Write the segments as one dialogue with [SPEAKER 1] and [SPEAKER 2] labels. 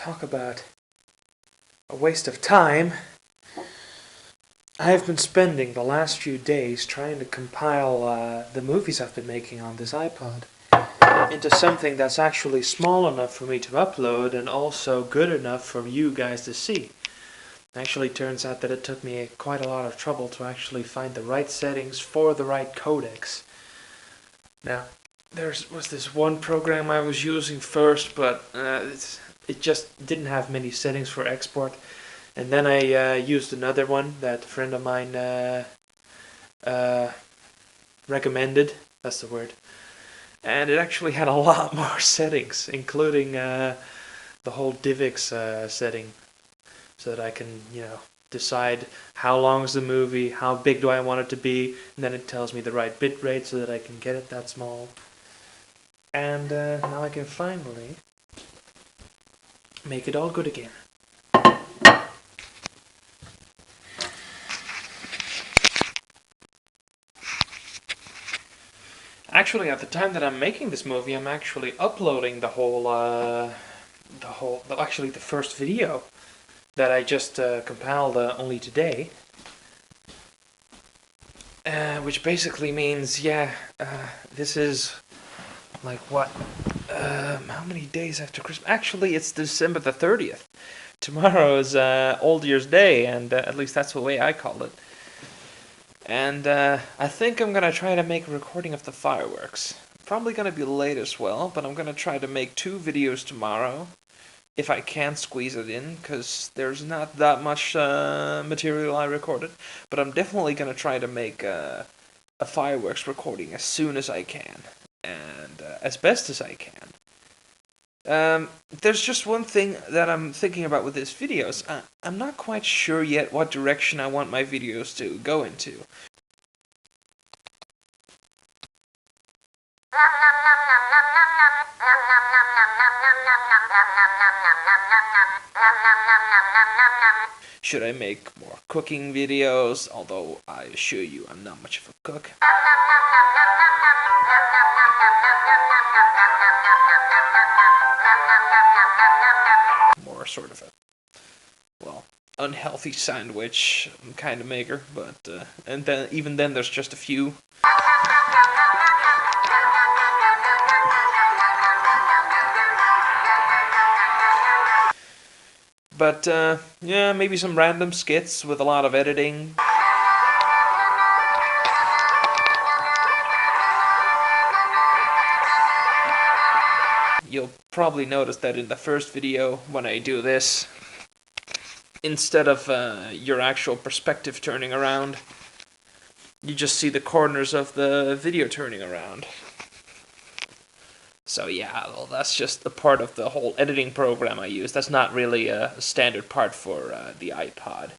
[SPEAKER 1] talk about a waste of time. I've been spending the last few days trying to compile the movies I've been making on this iPod into something that's actually small enough for me to upload and also good enough for you guys to see. Actually, turns out that it took me quite a lot of trouble to actually find the right settings for the right codecs. Now, there was this one program I was using first, but it just didn't have many settings for export. And then I used another one that a friend of mine recommended. That's the word. And it actually had a lot more settings, including the whole DivX setting, so that I can, decide how long is the movie, how big do I want it to be, and then it tells me the right bit rate so that I can get it that small. And now I can finally make it all good again. Actually, at the time that I'm making this movie, I'm actually uploading the first video that I just compiled only today. Which basically means, this is like what? How many days after Christmas? Actually, it's December the 30th. Tomorrow is Old Year's Day, and at least that's the way I call it. And I think I'm going to try to make a recording of the fireworks. Probably going to be late as well, but I'm going to try to make 2 videos tomorrow, if I can squeeze it in, because there's not that much material I recorded. But I'm definitely going to try to make a fireworks recording as soon as I can, and as best as I can. There's just one thing that I'm thinking about with these videos. I'm not quite sure yet what direction I want my videos to go into. Should I make more cooking videos? Although I assure you I'm not much of a cook. More sort of unhealthy sandwich kind of maker, but and then even then there's just a few. But maybe some random skits with a lot of editing. You'll probably notice that in the first video, when I do this, instead of your actual perspective turning around, you just see the corners of the video turning around. So yeah, well, that's just a part of the whole editing program I use. That's not really a standard part for the iPod.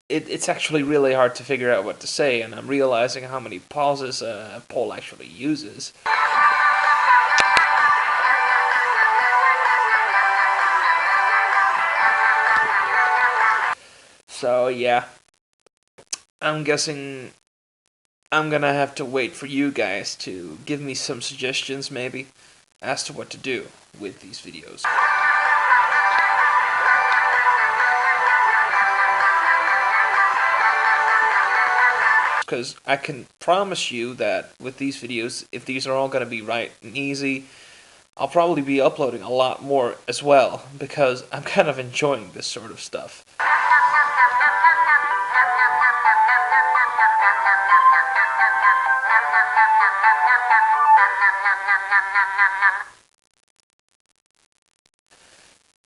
[SPEAKER 1] It's actually really hard to figure out what to say, and I'm realizing how many pauses Paul actually uses. So yeah, I'm guessing I'm gonna have to wait for you guys to give me some suggestions, maybe, as to what to do with these videos. Because I can promise you that with these videos, if these are all going to be right and easy, I'll probably be uploading a lot more as well, because I'm kind of enjoying this sort of stuff.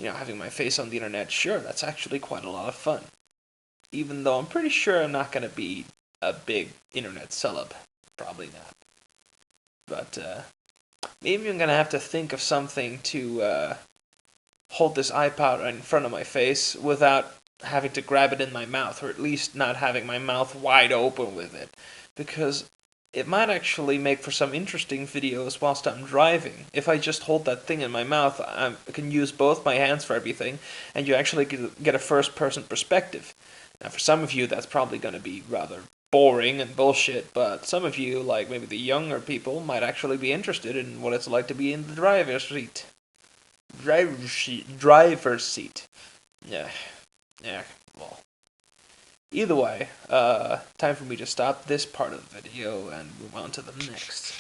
[SPEAKER 1] Having my face on the internet, sure, that's actually quite a lot of fun. Even though I'm pretty sure I'm not going to be a big internet celeb. Probably not. But maybe I'm going to have to think of something to hold this iPod in front of my face without having to grab it in my mouth, or at least not having my mouth wide open with it. Because it might actually make for some interesting videos whilst I'm driving. If I just hold that thing in my mouth, I can use both my hands for everything, and you actually get a first-person perspective. Now, for some of you, that's probably going to be rather boring and bullshit, but some of you, like maybe the younger people, might actually be interested in what it's like to be in the driver's seat. Driver's seat. Yeah. Yeah. Well. Either way, time for me to stop this part of the video and move on to the next.